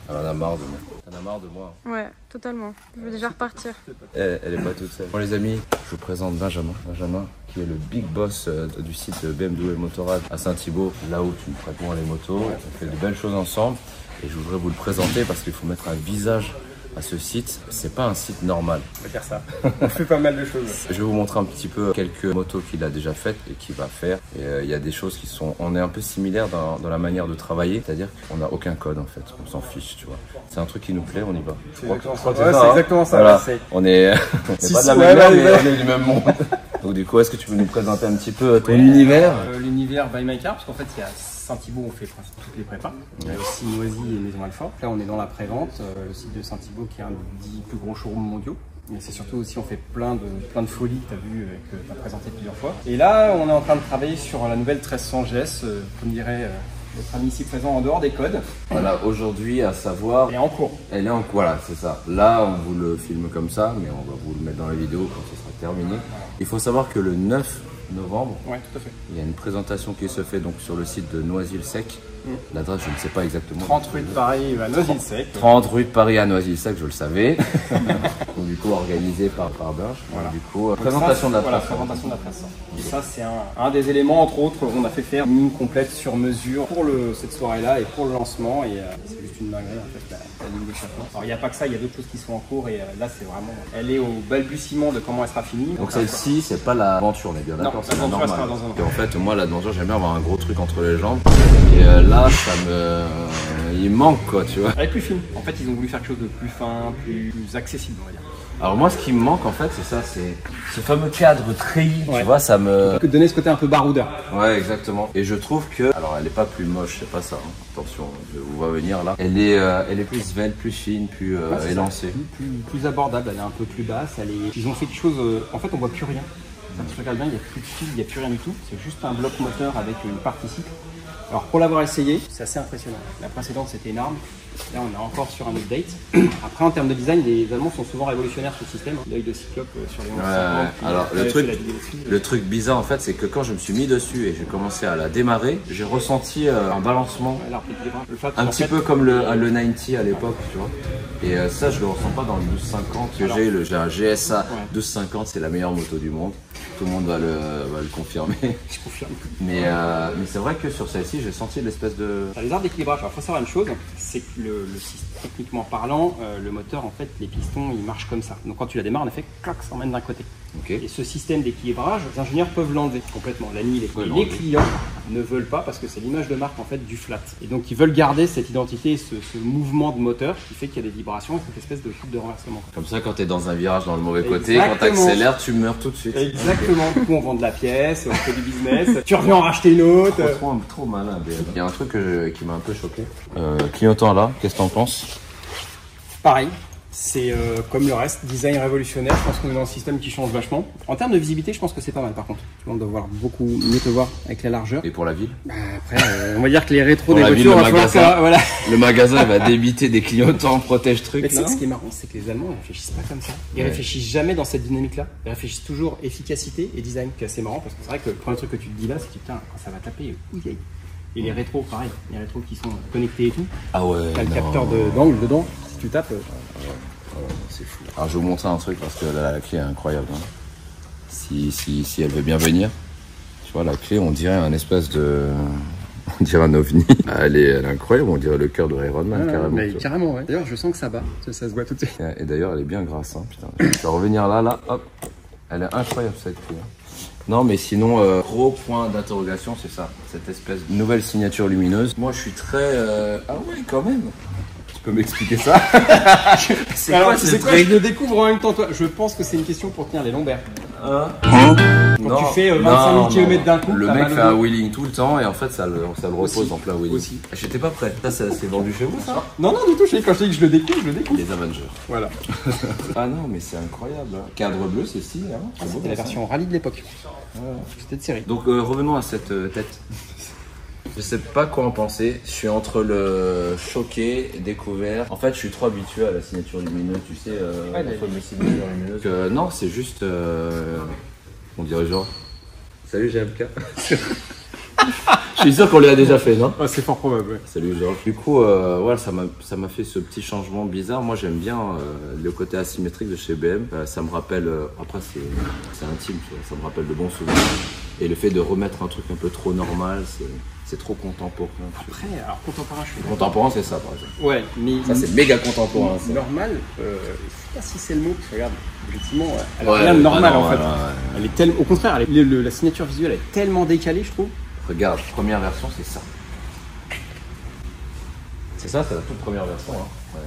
Elle en a marre de moi. T'en as marre de moi? Ouais, totalement. Je veux déjà repartir. Elle est pas toute seule. Bon les amis, je vous présente Benjamin. Benjamin qui est le big boss du site BMW Motorrad à Saint-Thibault. Là où tu me prêtes moi les motos. On fait de belles choses ensemble. Et je voudrais vous le présenter parce qu'il faut mettre un visage à ce site. C'est pas un site normal. On va faire ça. On fait pas mal de choses. Je vais vous montrer un petit peu quelques motos qu'il a déjà faites et qu'il va faire. Et il y a des choses qui sont... On est un peu similaires dans la manière de travailler. C'est-à-dire qu'on n'a aucun code en fait. On s'en fiche, tu vois. C'est un truc qui nous plaît, on y va. C'est exactement ça. Ouais, c'est exactement ça. Voilà. Ouais, on est pas de la même mer, mais on est du même monde. Donc du coup, est-ce que tu peux nous présenter un petit peu ton univers? L'univers by my car, parce qu'en fait, il y a Saint-Thibault, on fait toutes les prépas. Il y a aussi Noisy et Maison Alfort. Là, on est dans la pré-vente. Le site de Saint-Thibault qui est un des 10 plus gros showrooms mondiaux. Mais c'est surtout aussi, on fait plein de folies que tu as vu, que tu as présenté plusieurs fois. Et là, on est en train de travailler sur la nouvelle 1300 GS, comme dirait notre ami ici présent, en dehors des codes. Voilà, aujourd'hui, à savoir... Elle est en cours. Elle est en cours, voilà, c'est ça. Là, on vous le filme comme ça, mais on va vous le mettre dans la vidéo quand ce sera terminé. Il faut savoir que le 9 novembre, Ouais, tout à fait. il y a une présentation qui se fait donc sur le site de Noisy-le-Sec. L'adresse, je ne sais pas exactement. 30 rue de Paris à Noisy-le-Sec. 30 rue de Paris à Noisy-le-Sec, je le savais. Donc, du coup, organisé par Berge. Voilà. Du coup, présentation de la presse. Présentation de la presse. Et ça, c'est un des éléments, entre autres, on a fait faire une ligne complète sur mesure pour cette soirée-là et pour le lancement. Et c'est juste une dinguerie, en fait, la ligne d'échappement. Alors, il n'y a pas que ça, il y a d'autres choses qui sont en cours. Et là, c'est vraiment... Elle est au balbutiement de comment elle sera finie. Donc celle-ci, c'est pas l'aventure, on est bien d'accord, c'est la l'aventure, normale. elle sera dans un an. Et en fait, moi, l'aventure, j'aime bien avoir un gros truc entre les jambes. Et là, ça me... il manque, quoi, tu vois. Elle est plus fine. En fait, ils ont voulu faire quelque chose de plus fin, plus accessible, on va dire. Alors moi, ce qui me manque, en fait, c'est ça, c'est ce fameux cadre treillis, tu vois, ça me... Que donner ce côté un peu baroudeur. Ouais, exactement. Et je trouve que... Alors, elle est pas plus moche, c'est pas ça, hein. Attention, je vous vois venir, là. Elle est plus svelte, plus fine, plus élancée. Plus abordable, elle est un peu plus basse. Ils ont fait quelque chose... En fait, on voit plus rien. Si tu regardes bien, il n'y a plus de fil, il n'y a plus rien du tout. C'est juste un bloc moteur avec une partie cycle. Alors pour l'avoir essayé, c'est assez impressionnant. La précédente c'était énorme. Là on est encore sur un update. Après en termes de design, les Allemands sont souvent révolutionnaires sur le système. L'œil de cyclope sur les 1150. Alors le truc bizarre en fait, c'est que quand je me suis mis dessus et j'ai commencé à la démarrer, j'ai ressenti un balancement. Un petit peu comme le 90 à l'époque, tu vois. Et ça je le ressens pas dans le 1250 que j'ai. J'ai un GSA 1250, c'est la meilleure moto du monde. Tout le monde va le confirmer. Je confirme. Mais c'est vrai que sur celle-ci, j'ai senti l'espèce de... Les arbres d'équilibrage, il faut savoir une chose, c'est que techniquement parlant, le moteur, en fait, les pistons, ils marchent comme ça. Donc quand tu la démarres, en effet, clac, ça emmène d'un côté. Okay. Et ce système d'équilibrage, les ingénieurs peuvent l'enlever complètement. La nuit, les clients ne veulent pas parce que c'est l'image de marque en fait du flat. Et donc ils veulent garder cette identité, ce mouvement de moteur qui fait qu'il y a des vibrations et cette espèce de coupe de renversement. Comme ça, quand tu es dans un virage dans le mauvais côté, quand tu accélères, tu meurs tout de suite. Exactement. Du coup, on vend de la pièce, on fait du business. Tu reviens en racheter une autre. Trop malin, BM. Il y a un truc qui m'a un peu choqué. Clignotant là, qu'est-ce que t'en penses? Pareil. C'est comme le reste, design révolutionnaire. Je pense qu'on est dans un système qui change vachement. En termes de visibilité, je pense que c'est pas mal par contre. On doit voir beaucoup mieux te voir avec la largeur. Et pour la ville? Après, on va dire que les rétros des voitures, voilà. Le magasin va débiter des clignotants, protège trucs. Mais tu sais, ce qui est marrant, c'est que les Allemands ne réfléchissent pas comme ça. Ils réfléchissent jamais dans cette dynamique-là. Ils réfléchissent toujours efficacité et design, qui est assez marrant parce que c'est vrai que le premier truc que tu te dis là, c'est que putain, quand ça va taper, et les rétros, pareil, les rétros qui sont connectés et tout. Ah ouais. T'as le capteur d'angle dedans. Si tu tapes. C'est fou. Alors je vais vous montrer un truc parce que la clé est incroyable. Hein. Si elle veut bien venir, tu vois la clé, on dirait un espèce de, on dirait un ovni. Elle est incroyable, on dirait le cœur de Iron Man carrément. Mais carrément, ouais. D'ailleurs, je sens que ça bat, ça se voit tout de suite. Et d'ailleurs, elle est bien grasse, hein, putain. Je vais revenir là, hop. Elle est incroyable cette clé. Hein. Non, mais sinon, gros point d'interrogation, c'est ça, cette espèce de nouvelle signature lumineuse. Moi, je suis très, ah ouais, quand même. Tu peux m'expliquer ça? Alors, tu sais quoi, je le découvre en même temps, toi. Je pense que c'est une question pour tenir les lombaires. Quand tu fais 25 000 km d'un coup, le mec fait un wheeling tout le temps et en fait ça le repose en plein wheeling. Aussi. J'étais pas prêt. Ça c'est vendu chez vous ça? Non, du tout. Quand je dis que je le découvre, je le découvre. Les Avengers. Voilà. Ah non, mais c'est incroyable. Hein. Cadre bleu, c'est stylé. Hein. C'était la version rallye de l'époque. C'était de série. Donc revenons à cette tête. Je sais pas quoi en penser, je suis entre le choqué, découvert. En fait, je suis trop habitué à la signature lumineuse, tu sais, la fameuse signature lumineuse. Non, c'est juste, on dirait genre, salut GMK. Je suis sûr qu'on lui a déjà fait, non? Oh, c'est fort probable, ouais. Salut Georges. Du coup, voilà, ça m'a fait ce petit changement bizarre. Moi, j'aime bien le côté asymétrique de chez BM. Ça me rappelle, après c'est intime, tu vois, ça me rappelle de bons souvenirs. Et le fait de remettre un truc un peu trop normal, c'est trop contemporain. Après, alors contemporain, je suis Contemporain, c'est ça, par exemple. Ouais, mais Ça, c'est méga contemporain. Ça. normal, je sais pas si c'est le mot, parce que regarde, effectivement, elle a rien de normal en fait. Elle est tellement, au contraire, la signature visuelle est tellement décalée, je trouve. Regarde, première version, c'est ça. C'est ça, c'est la toute première version. Hein. Ouais.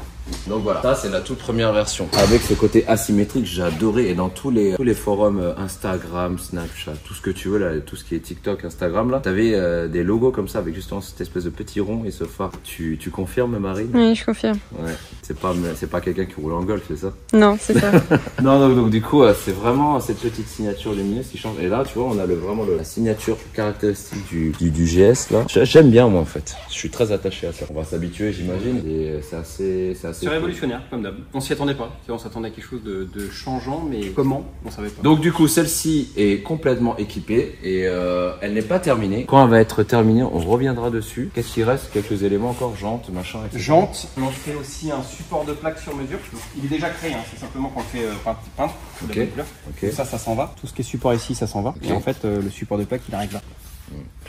Donc voilà, ça c'est la toute première version. Avec ce côté asymétrique, j'ai adoré. Et dans tous les forums Instagram, Snapchat, tout ce que tu veux, là, tout ce qui est TikTok, Instagram, là, t'avais des logos comme ça avec justement cette espèce de petit rond et ce phare. Tu confirmes, Marine? Oui, je confirme. Ouais. C'est pas quelqu'un qui roule en golf, c'est ça? Non, c'est ça. Non, donc du coup, c'est vraiment cette petite signature lumineuse qui change. Et là, tu vois, on a vraiment la signature caractéristique du GS là. J'aime bien moi en fait. Je suis très attaché à ça. On va s'habituer, j'imagine. Et c'est assez C'est révolutionnaire, comme d'hab. On s'y attendait pas. On s'attendait à quelque chose de changeant, mais comment? On savait pas. Donc du coup, celle-ci est complètement équipée et elle n'est pas terminée. Quand elle va être terminée, on reviendra dessus. Qu'est-ce qu'il reste? Quelques éléments encore, jantes, machin, etc. Jantes. On fait aussi un support de plaque sur mesure. Il est déjà créé, hein. C'est simplement qu'on le fait peindre. Ok. Ok. Ça s'en va. Tout ce qui est support ici, ça s'en va. Ok. Et en fait, le support de plaque, il arrive là.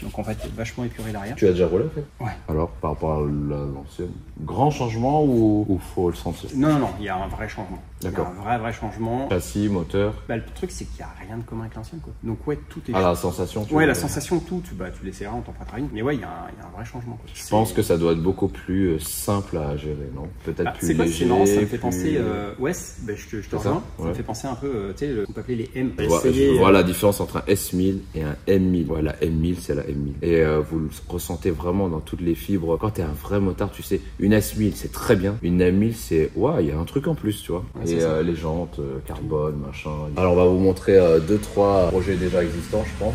Donc en fait, il est vachement épuré l'arrière. Tu as déjà roulé en fait? Ouais. Alors, par rapport à l'ancienne, grand changement ou faut le sentir? Non, il y a un vrai changement. D'accord. Il y a un vrai changement. Châssis, moteur. Bah, le truc, c'est qu'il n'y a rien de commun avec l'ancienne, quoi. Donc ouais, tout est... Ah, la sensation. Ouais, la sensation, tout. Tu l'essaieras, on t'en fera une. Mais ouais, il y a un vrai changement, quoi. Je pense que ça doit être beaucoup plus simple à gérer, non? Peut-être plus léger. C'est marrant, ça me fait plus... penser... ouais, bah, je te rejoins. Ça, Ça me fait penser un peu, tu sais, on peut appeler les M. Je vois la différence entre un S1000 et un M1000. Ouais, la M1000, c'est la M1000. Et vous le ressentez vraiment dans toutes les fibres. Quand t'es un vrai motard, tu sais, une S1000, c'est très bien. Une M1000, c'est... Ouais, il y a un truc en plus, tu vois. Ouais, et les jantes, carbone, machin. Alors, on va vous montrer 2-3 projets déjà existants, je pense.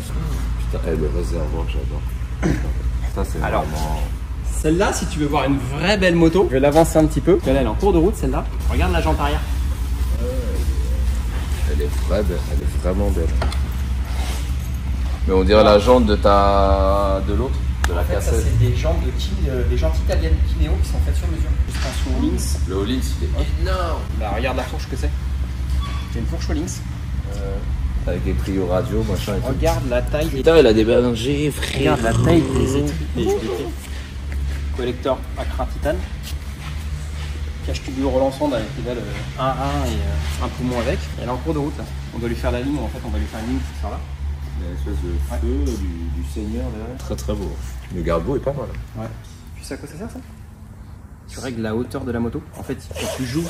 Putain, le réservoir, j'adore. Ça, c'est vraiment... Celle-là, si tu veux voir une vraie belle moto, je vais l'avancer un petit peu. Elle est en cours de route, celle-là. Regarde la jante arrière. Elle est très belle, elle est vraiment belle. Mais on dirait la jante de l'autre, de la En fait, ça, cassette. c'est des jantes italiennes Kineo qui sont faites sur mesure. Suspension Lynx. Le Hollins, il est énorme. Bah, regarde la fourche que c'est. C'est une fourche Lynx. Avec des trios radio, machin et tout. Regarde la taille des... Putain, il a des bergers, frère. Regarde la taille des étriers. Collecteur Accra Titane. Cache tubule relançant avec pédale 1-1 et un poumon avec. Elle est en cours de route là. On doit lui faire la ligne, en fait on va lui faire une ligne qui sort là. Il y a une espèce de feu du Seigneur derrière. Très très beau. Le garde-boue est pas mal. Ouais. Tu sais à quoi ça sert ça? Tu règles la hauteur de la moto. En fait, quand tu joues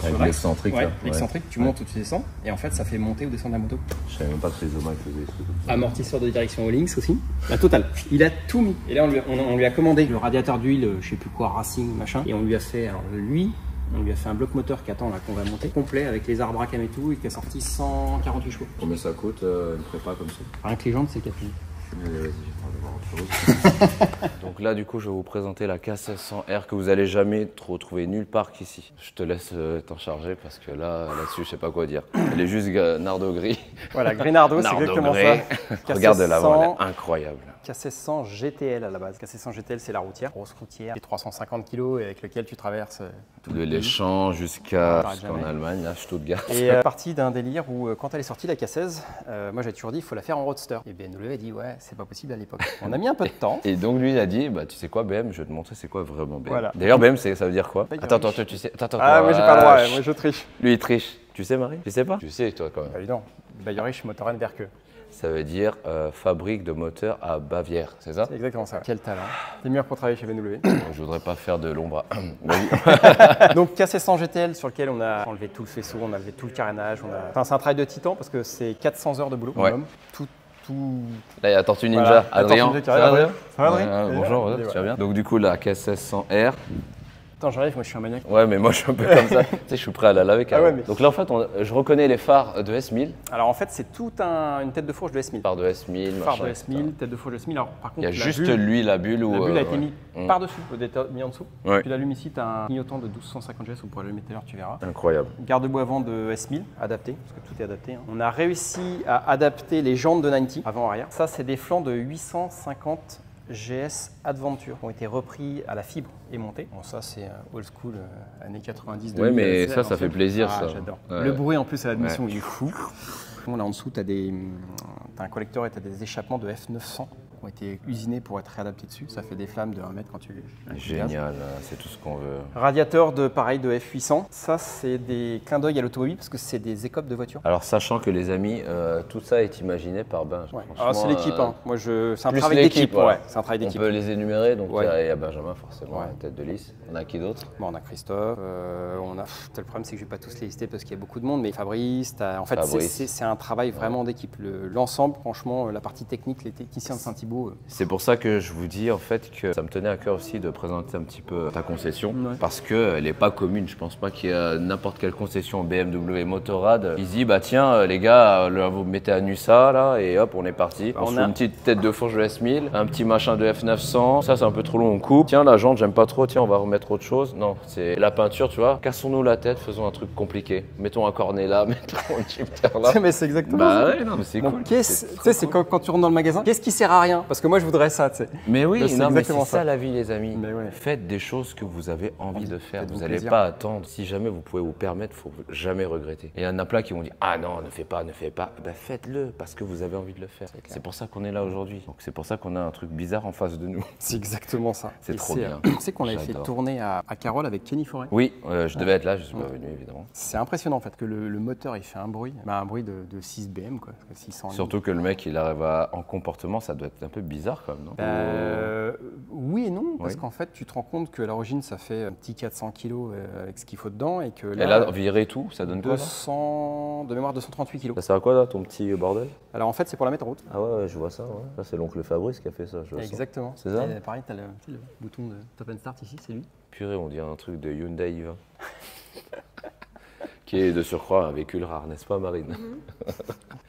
avec sur l'excentrique. ouais, là. l'excentrique, tu montes ou tu descends. Et en fait, ça fait monter ou descendre la moto. Je savais même pas que les Zoma faisaient des trucs comme ça. Amortisseur de direction au Lynx aussi. La totale. Il a tout mis. Et là, on lui a commandé le radiateur d'huile, je sais plus quoi, Racing, machin. Et on lui a fait, alors lui, on lui a fait un bloc moteur qui attend là qu'on va monter, complet avec les arbres à cam et tout, et qui a sorti 148 chevaux. Combien ça coûte une prépa comme ça? Rien que les jantes, c'est 4000. Allez, vas-y, je vais voir autre chose. Donc là, du coup, je vais vous présenter la K1600R que vous allez jamais retrouver nulle part qu'ici. Je te laisse t'en charger parce que là-dessus, je sais pas quoi dire. Elle est juste nardo gris. Voilà, Grinardo, c'est exactement ça. Regarde de l'avant, elle est incroyable. K1600 GTL à la base. K1600 GTL, c'est la routière, grosse routière, 350 kg et avec lequel tu traverses de l'Échamps jusqu'en Allemagne, à Stuttgart. Et parti d'un délire où quand elle est sortie la K16, moi j'ai toujours dit il faut la faire en roadster. Et BMW a dit ouais, c'est pas possible à l'époque. On a mis un peu de temps. Et donc lui il a dit bah tu sais quoi BM, je vais te montrer c'est quoi vraiment BM. Voilà. D'ailleurs BM ça veut dire quoi? Attends, tu sais. Ah moi j'ai pas le droit, moi je triche. Lui il triche. Tu sais Marie? Tu sais pas? Tu sais toi quand même. Bah évidemment. Bayerich Motoren Werke. Ça veut dire fabrique de moteurs à Bavière, c'est ça? C'est exactement ça. Quel talent. T'es meilleur pour travailler chez BMW. Je voudrais pas faire de l'ombre. Donc K1600 GTL sur lequel on a enlevé tout le faisceau, on a enlevé tout le carénage. Enfin, c'est un travail de titan parce que c'est 400 heures de boulot minimum. Tout. Là, il y a Tortue Ninja. Voilà. Adrien. Ça va, Adrien? Ça va, Adrien? Bonjour, tu vas bien? Donc du coup, la K1600R. Attends, j'arrive, moi je suis un maniaque. Ouais, mais moi je suis un peu comme ça. Tu sais, je suis prêt à la laver carrément. Ah ouais, mais... Donc là, en fait, je reconnais les phares de S1000. Alors en fait, c'est toute une tête de fourche de S1000. Phare de S1000, phare de S1000, tête de fourche de S1000. Alors par contre, il y a juste lui, la bulle. La bulle a été mise par-dessus, au été mis en dessous. Ouais. Puis l'allume ici, tu as un clignotant de 1250 GS, vous pourrez le mettre tout à l'heure, tu verras. Incroyable. Garde-boue avant de S1000, adapté, parce que tout est adapté. Hein. On a réussi à adapter les jantes de 90 avant-arrière. Ça, c'est des flancs de 850 GS Adventure ont été repris à la fibre et montés. Bon, ça, c'est old school, années 90. Ouais, mais ça fait plaisir, ça. J'adore. Ouais. Le bruit, en plus, à l'admission, il est fou. Là en dessous, tu as un collecteur et tu as des échappements de F900 qui ont été usinés pour être réadaptés dessus. Ça fait des flammes de 1 mètre quand tu... Génial, c'est tout ce qu'on veut. Radiateur pareil de F800. Ça, c'est des clins d'œil à l'automobile parce que c'est des écopes de voiture. Alors, sachant que les amis, tout ça est imaginé par Benj. Ouais. Alors, c'est l'équipe. Hein. Moi, c'est un plus travail d'équipe. voilà. Ouais, c'est un travail d'équipe. On peut les énumérer. Donc, Ouais. il y a Benjamin, forcément, Ouais. tête de liste. On a qui d'autre? Bon, on a Christophe. On a... Le problème, c'est que je ne vais pas tous les lister parce qu'il y a beaucoup de monde. Mais Fabrice, en fait, c'est un travail vraiment d'équipe. L'ensemble, franchement, la partie technique, les techniciens de Saint-Thibault. C'est pour ça que je vous dis en fait que ça me tenait à cœur aussi de présenter un petit peu ta concession parce qu'elle n'est pas commune. Je pense pas qu'il y a n'importe quelle concession BMW Motorrad. Ils disent bah tiens les gars, vous mettez à nu ça là et hop on est parti. On se fait une petite tête de fourche de S1000, un petit machin de F900. Ça c'est un peu trop long, on coupe. Tiens la jante j'aime pas trop, tiens on va remettre autre chose. Non, c'est la peinture tu vois. Cassons-nous la tête, faisons un truc compliqué. Mettons un cornet là, mettons un shifter là. Mais c'est exactement bah ça. Ouais, non mais c'est cool. Tu sais, c'est quand tu rentres dans le magasin, qu'est-ce qui sert à rien? Parce que moi je voudrais ça, tu sais. Mais oui, c'est non, mais c'est exactement ça la vie les amis. Ouais. Faites des choses que vous avez envie de faire. Vous n'allez plaisir. pas attendre. Si jamais vous pouvez vous permettre, il faut jamais regretter. Et il y en a plein qui vont dire ah non, ne fais pas, ne fais pas. Ben, faites-le parce que vous avez envie de le faire. C'est pour ça qu'on est là aujourd'hui. Donc c'est pour ça qu'on a un truc bizarre en face de nous. C'est exactement ça. C'est trop bien. Tu sais qu'on avait fait tourner à Carole avec Kenny Forêt. Oui, je devais être là, je suis pas venu évidemment. C'est impressionnant en fait que le moteur il fait un bruit, un bruit de 6 BM quoi. 600 Surtout que le mec il arrive en comportement, ça doit être un peu bizarre quand même, non? Oui et non, parce qu'en fait tu te rends compte que à l'origine ça fait un petit 400 kg avec ce qu'il faut dedans et que là, et là virer tout, ça donne quoi 200, de mémoire 238 kg. Ça sert à quoi là ton petit bordel? Alors en fait c'est pour la mettre en route. Ah ouais, je vois ça, Là c'est l'oncle Fabrice qui a fait ça, je vois. Exactement. C'est ça? Pareil, tu as le bouton de Stop and Start ici, c'est lui. Purée, on dirait un truc de Hyundai i20. Qui est de surcroît un véhicule rare, n'est-ce pas Marine?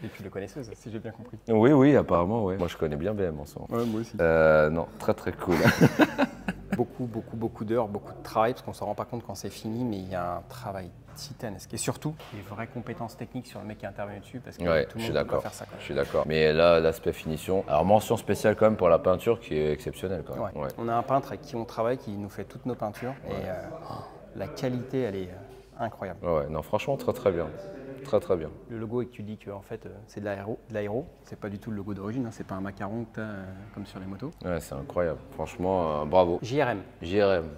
Et tu le connaissais, si j'ai bien compris. Oui, apparemment, oui. Moi je connais bien BM en ce moment. Ouais, moi aussi. Non, très cool. beaucoup d'heures, beaucoup de travail, parce qu'on ne s'en rend pas compte quand c'est fini, mais il y a un travail titanesque. Et surtout, des vraies compétences techniques sur le mec qui est intervenu dessus, parce que Ouais, tout je le suis monde peut pas d'accord. faire ça. Quoi. Je suis d'accord. Mais là, l'aspect finition. Alors mention spéciale quand même pour la peinture qui est exceptionnelle quand même. Ouais. On a un peintre avec qui on travaille, qui nous fait toutes nos peintures, et la qualité, elle est incroyable. Ouais, non, franchement, très bien. Très bien. Le logo, et que tu dis que en fait, c'est de l'aéro, c'est pas du tout le logo d'origine, c'est pas un macaron que tu as comme sur les motos. Ouais, c'est incroyable. Franchement, bravo. JRM.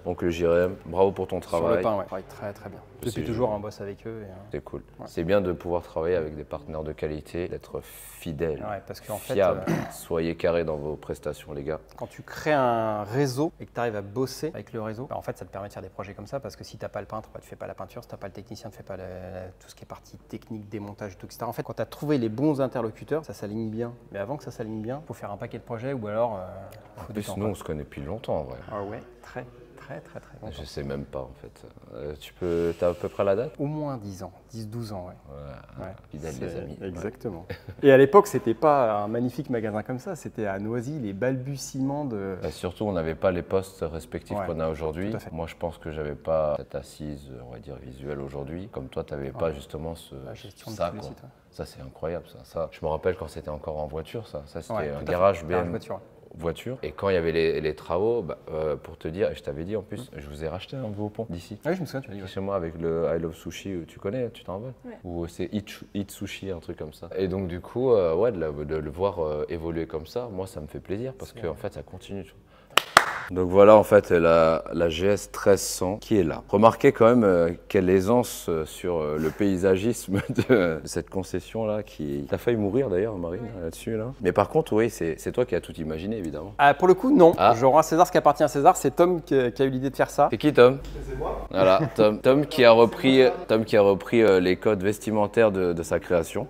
Donc le JRM, bravo pour ton travail. Sur le pain, ouais. Travaille très bien. Depuis toujours, on bosse avec eux. C'est cool. Ouais. C'est bien de pouvoir travailler avec des partenaires de qualité, d'être fidèle, parce qu'en fiable. fait, Soyez carrés dans vos prestations, les gars. quand tu crées un réseau et que tu arrives à bosser avec le réseau, en fait, ça te permet de faire des projets comme ça, parce que si tu n'as pas le peintre, tu ne fais pas la peinture. Si tu n'as pas le technicien, tu ne fais pas tout ce qui est partie technique, démontage, tout, etc. En fait, quand tu as trouvé les bons interlocuteurs, ça s'aligne bien. Mais avant que ça s'aligne bien, il faut faire un paquet de projets ou alors... En plus, nous, on se connaît depuis longtemps, en vrai. Ah ouais, très longtemps. Je sais même pas, en fait. T'as à peu près la date? Au moins 10 ans, 10-12 ans, ouais. Fidèle, les amis. Exactement. Et à l'époque, c'était pas un magnifique magasin comme ça, c'était à Noisy, les balbutiements de... Surtout, on n'avait pas les postes respectifs qu'on a aujourd'hui. Tout à fait. Moi, je pense que j'avais pas cette assise, on va dire, visuelle aujourd'hui. Comme toi, t'avais pas justement La gestion de ça, tous les quoi. sites, ouais. Ça, c'est incroyable, ça. Je me rappelle quand c'était encore en voiture, ça. Ça, c'était Ouais, un tout à garage fait. BM. Voiture. Et quand il y avait les travaux, pour te dire, et je t'avais dit en plus, je vous ai racheté un nouveau pont d'ici. Ah oui, je me souviens, tu m'as dit. Ouais. Chez moi avec le I Love Sushi, tu connais, tu t'en vas? Ouais. Ou c'est Eat Sushi, un truc comme ça. Et donc du coup, de le voir évoluer comme ça, moi ça me fait plaisir parce qu'en fait ça continue. Tu vois. Donc voilà en fait la GS 1300 qui est là. Remarquez quand même quelle aisance sur le paysagisme de cette concession là qui a failli mourir d'ailleurs Marine là-dessus là. Mais par contre oui c'est toi qui as tout imaginé évidemment. Pour le coup non, Ah. je rends à César ce qui appartient à César, c'est Tom qui a eu l'idée de faire ça. C'est qui Tom? C'est moi. Voilà Tom qui a repris les codes vestimentaires de sa création.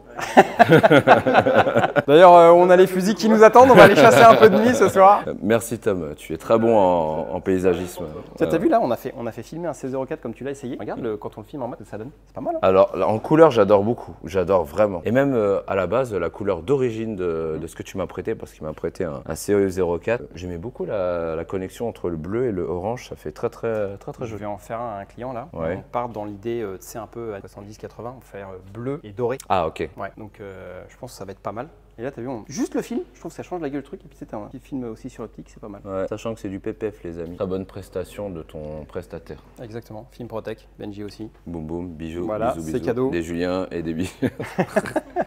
D'ailleurs on a les fusils qui nous attendent, on va aller chasser un peu de nuit ce soir. Merci Tom, tu es très bon en paysagisme. T'as vu là, on a fait filmer un C04 comme tu l'as essayé. Regarde quand on le filme en mode, ça donne, c'est pas mal. Hein. Alors en couleur j'adore beaucoup, j'adore vraiment. Et même à la base la couleur d'origine de ce que tu m'as prêté, parce qu'il m'a prêté un CE04, j'aimais beaucoup la connexion entre le bleu et le orange, ça fait très Je joli. vais en faire un client là. Ouais. On part dans l'idée, tu sais un peu à 70-80, on va faire bleu et doré. Ah ok. Ouais, donc je pense que ça va être pas mal. Et là, t'as vu, juste le film, je trouve que ça change la gueule du truc. Et puis, c'est un petit film aussi sur l'optique, c'est pas mal. Ouais, sachant que c'est du PPF, les amis. Très bonne prestation de ton prestataire. Exactement. Film Protec, Benji aussi. Boum boum, bijoux, Voilà, bisous, c'est bisous. cadeau. Des Juliens et des bijoux.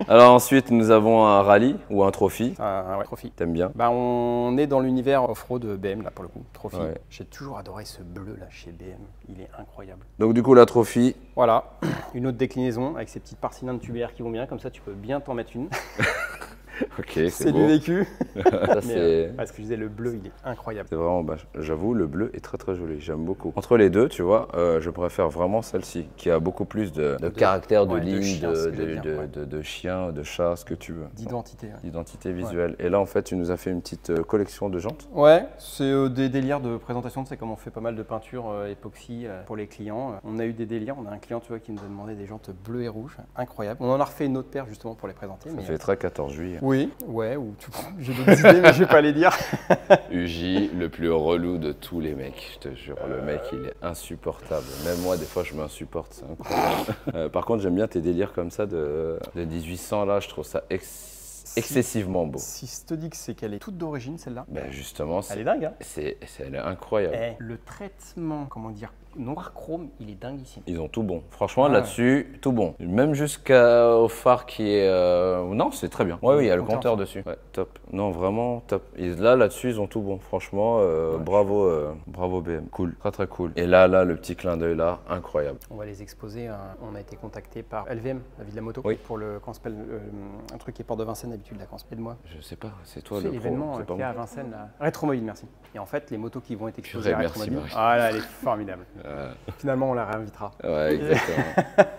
Alors ensuite, nous avons un rallye ou un trophy. Ouais, Trophy. T'aimes bien? Bah, on est dans l'univers off-road BM, là, pour le coup. Trophy. Ouais. J'ai toujours adoré ce bleu, là, chez BM. Il est incroyable. Donc du coup, la trophy. Voilà, une autre déclinaison avec ces petites parties tubulaires qui vont bien. Comme ça, tu peux bien t'en mettre une. Ok, C'est c'est du beau. vécu. Ça, c'est... Parce que je disais, le bleu, il est incroyable. C'est vraiment, j'avoue, le bleu est très très joli, j'aime beaucoup. Entre les deux, tu vois, je préfère vraiment celle-ci, qui a beaucoup plus de caractère, de ouais, de ligne, chien, ce que j'allais dire, ouais. de chien, de chat, ce que tu veux. D'identité. Ouais. D'identité visuelle. Et là, en fait, tu nous as fait une petite collection de jantes. Ouais, c'est des délires de présentation. Tu sais, comme on fait pas mal de peinture époxy pour les clients. On a eu des délires. On a un client, tu vois, qui nous a demandé des jantes bleues et rouges. Incroyable. On en a refait une autre paire justement pour les présenter. Ça fait très 14 juillet. Oui, ouais, ou j'ai d'autres idées, mais je vais pas les dire. Uji, le plus relou de tous les mecs, je te jure. Le mec, il est insupportable. Même moi, des fois, je m'insupporte. C'est incroyable. Par contre, j'aime bien tes délires comme ça de 1800. Là, je trouve ça excessivement beau. Si je te dis que c'est qu'elle est toute d'origine, celle-là. Ben justement, Elle est dingue, hein. Elle est incroyable. Le traitement, comment dire, noir chrome, il est dinguissime. Ils ont tout bon. Franchement, là-dessus, tout bon. Même jusqu'au phare qui est... Non, c'est très bien. Ouais, oui, il y a le compteur dessus. Ouais, top. Non, vraiment top. Et là-dessus, ils ont tout bon. Franchement, bravo, bravo BM. Cool, très très cool. Et là, le petit clin d'œil là, incroyable. On va les exposer. On a été contacté par LVM, la ville de la moto, oui. pour le Canspel, un truc qui est Porte de Vincennes d'habitude, la Canspel de moi. Je sais pas, c'est toi le pro. L'événement qu'il y a à Vincennes, là. Rétromobile, merci. Et en fait, les motos qui vont être exposées à Rétromobile, ah là, elle est formidable. Finalement, on la réinvitera. Ouais, exactement.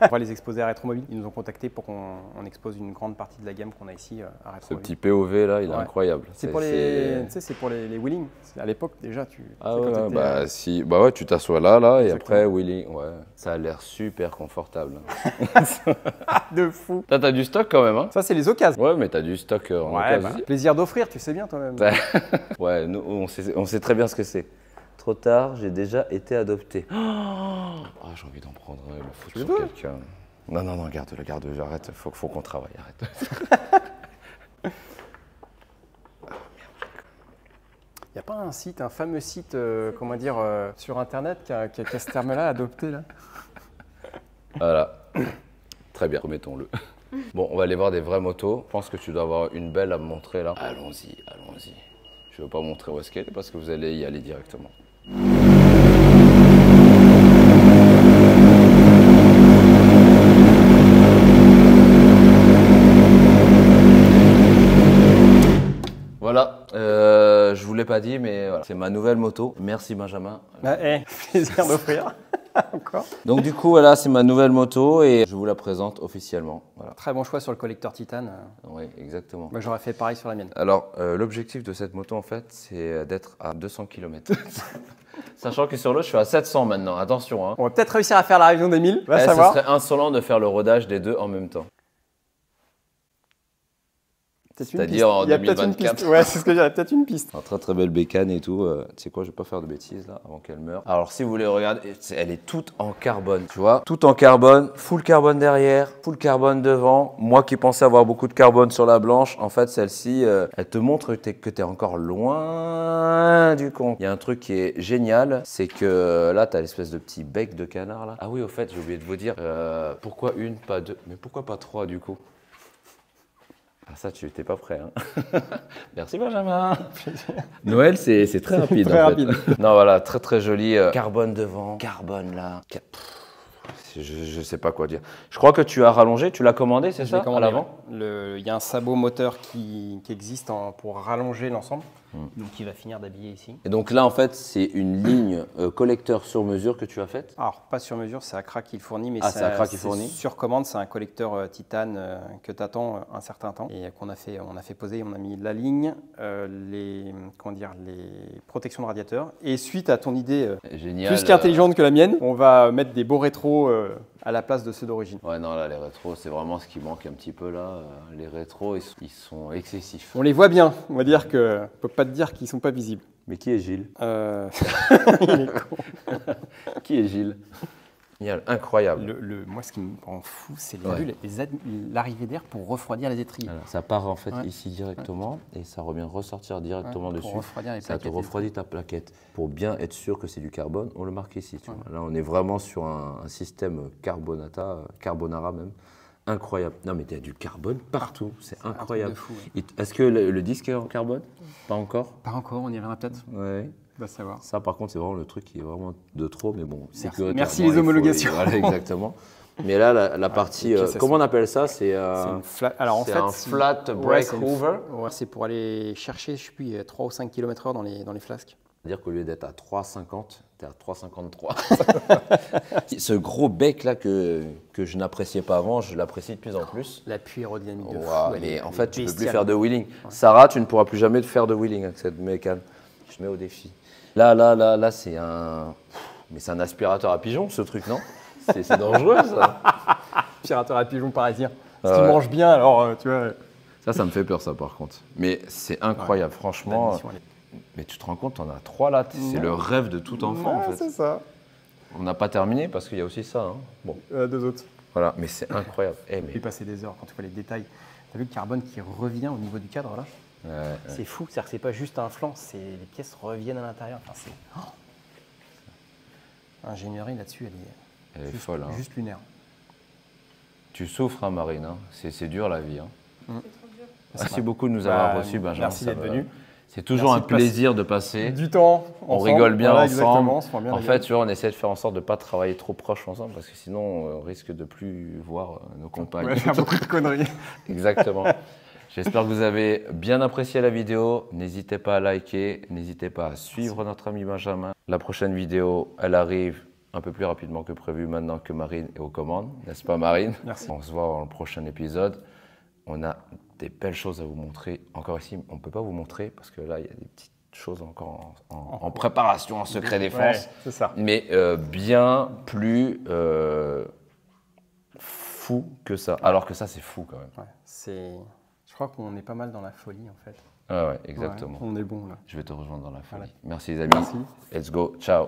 On va les exposer à Rétromobile. Ils nous ont contactés pour qu'on expose une grande partie de la gamme qu'on a ici à Rétromobile. Ce petit POV là, il est incroyable. C'est pour les, tu sais, c'est pour les wheelings. À l'époque, déjà, tu. Ah ouais, bah si, bah ouais, tu t'assois là, et après wheeling, ouais. Ça a l'air super confortable. De fou. T'as du stock quand même, hein. Ça, c'est les occasions. Ouais, mais t'as du stock en occasion. Bah, plaisir d'offrir, tu sais bien toi-même. Ouais, nous, on sait très bien ce que c'est. Trop tard, j'ai déjà été adopté. Oh, j'ai envie d'en prendre un, me foutre sur quelqu'un. Non, garde-le, j'arrête, faut qu'on travaille, arrête. Il n'y a pas un site, un fameux site, comment dire, sur internet qui a ce terme-là, adopté là? Voilà, très bien, remettons-le. Bon, on va aller voir des vraies motos. Je pense que tu dois avoir une belle à me montrer là. Allons-y. Je ne veux pas montrer où est-ce qu'elle est parce que vous allez y aller directement. Voilà, je vous l'ai pas dit, mais voilà. C'est ma nouvelle moto. Merci Benjamin. Plaisir d'offrir. Encore. Donc du coup, voilà, c'est ma nouvelle moto et je vous la présente officiellement. Voilà. Très bon choix sur le collecteur titane. Oui, exactement. Moi, j'aurais fait pareil sur la mienne. Alors, l'objectif de cette moto, en fait, c'est d'être à 200 km. Sachant que sur l'eau, je suis à 700 maintenant. Attention. Hein. On va peut-être réussir à faire la réunion des 1000. Ce serait insolent de faire le rodage des deux en même temps. C'est-à-dire en 2024. Ouais, c'est ce que j'ai, peut-être une piste. Un très très belle bécane et tout. Tu sais quoi, je vais pas faire de bêtises là avant qu'elle meure. Alors si vous voulez regarder, elle est toute en carbone, tu vois. Tout en carbone, full carbone derrière, full carbone devant. Moi qui pensais avoir beaucoup de carbone sur la blanche, en fait celle-ci, elle te montre que tu es encore loin du compte. Il y a un truc qui est génial, c'est que là tu as l'espèce de petit bec de canard là. Ah oui, au fait, j'ai oublié de vous dire, pourquoi une, pas deux, mais pourquoi pas trois du coup? Ah ça, tu n'étais pas prêt. Hein. Merci Benjamin. Noël, c'est très rapide. Très rapide. Non, voilà, très très joli. Carbone devant, carbone là. Je sais pas quoi dire. Je crois que tu as rallongé, tu l'as commandé, c'est ça, à l'avant? Il y a un sabot moteur qui existe pour rallonger l'ensemble. Donc il va finir d'habiller ici. Et donc là en fait c'est une ligne collecteur sur mesure que tu as faite? Alors pas sur mesure, c'est Accra qui le fournit, mais c'est Accra qui fournit. Sur commande, c'est un collecteur titane que tu attends un certain temps et on a fait poser, on a mis la ligne, les protections de radiateur et suite à ton idée plus qu'intelligente que la mienne, on va mettre des beaux rétros à la place de ceux d'origine. Ouais non là les rétros c'est vraiment ce qui manque un petit peu là. Les rétros ils sont excessifs. On les voit bien, on va dire que on peut pas te dire qu'ils sont pas visibles. Mais qui est Gilles? Il est con. Qui est Gilles? Génial, incroyable. Moi, ce qui me rend fou, c'est Ouais. l'arrivée d'air pour refroidir les étriers. Voilà, ça part en fait Ouais. ici directement et ça revient ressortir directement Ouais, dessus. pour refroidir les Ça te plaquettes. refroidit ta plaquette. Pour bien être sûr que c'est du carbone, on le marque ici. Tu vois. Là, on est vraiment sur un système carbonara même. Incroyable. Non, mais il y a du carbone partout. C'est incroyable. Un truc de fou, ouais. Est-ce que le disque est en carbone? Pas encore? Pas encore, on y reviendra peut-être. Ouais. On va savoir. Ça, par contre, c'est vraiment le truc qui est vraiment de trop, mais bon, sécuritairement, Merci les il faut- homologations. Voilà, exactement. Mais là, la partie, ok, ça, comment on c'est- appelle ça? C'est Alors en c'est fait, un flat break hoover. C'est pour aller chercher, je sais plus, 3 ou 5 km/h dans les flasques. C'est-à-dire qu'au lieu d'être à 3,50, tu es à 3,53. Ce gros bec là que je n'appréciais pas avant, je l'apprécie de plus en plus. L'appui aérodynamique de fou. Waouh, elle mais est- en elle fait, est tu peux plus bestiale. faire de wheeling. Sarah, tu ne pourras plus jamais faire de wheeling avec cette mécane. Je mets au défi. Là, c'est un. Mais c'est un aspirateur à pigeons, ce truc, non? C'est dangereux, ça. Aspirateur à pigeons parisien. Ah Ce qui ouais. mange bien, alors tu vois. Ça me fait peur, ça, par contre. Mais c'est incroyable, franchement. La mission, elle est- Mais tu te rends compte, on a 3 là. C'est le rêve de tout enfant, en fait. C'est ça. On n'a pas terminé parce qu'il y a aussi ça. Hein. Bon, 2 autres. voilà, mais c'est incroyable. Eh, mais... J'ai passé des heures quand tu vois les détails. T'as vu le carbone qui revient au niveau du cadre là? Ouais. C'est fou, c'est-à-dire que c'est pas juste un flanc, c'est les pièces reviennent à l'intérieur. Enfin, c'est. L'ingénierie là-dessus, elle Elle est juste, folle. Hein. juste lunaire. Tu souffres, hein, Marine. Hein. C'est dur, la vie. Hein. Merci vrai. beaucoup de nous avoir Bah, reçus, Benjamin. merci Ça d'être va- venu. C'est toujours Merci un de passer plaisir de passer. Du temps On ensemble. rigole bien Voilà, ensemble. exactement, on se prend bien En la fait, gueule. tu vois, on essaie de faire en sorte de ne pas travailler trop proche ensemble parce que sinon, on risque de plus voir nos compagnes. Ouais, faire beaucoup de conneries. Exactement. J'espère que vous avez bien apprécié la vidéo. N'hésitez pas à liker, n'hésitez pas à suivre notre ami Benjamin. La prochaine vidéo, elle arrive un peu plus rapidement que prévu maintenant que Marine est aux commandes. N'est-ce pas, Marine? Merci. On se voit dans le prochain épisode. On a des belles choses à vous montrer. Encore ici, on ne peut pas vous montrer parce que là, il y a des petites choses encore en préparation, en secret défense. Ouais, c'est ça. Mais bien plus fou que ça. Alors que ça, c'est fou quand même. Ouais, je crois qu'on est pas mal dans la folie en fait. Ah ouais, exactement. Ouais, on est bon là. Je vais te rejoindre dans la folie. Voilà. Merci les amis. Merci. Let's go. Ciao.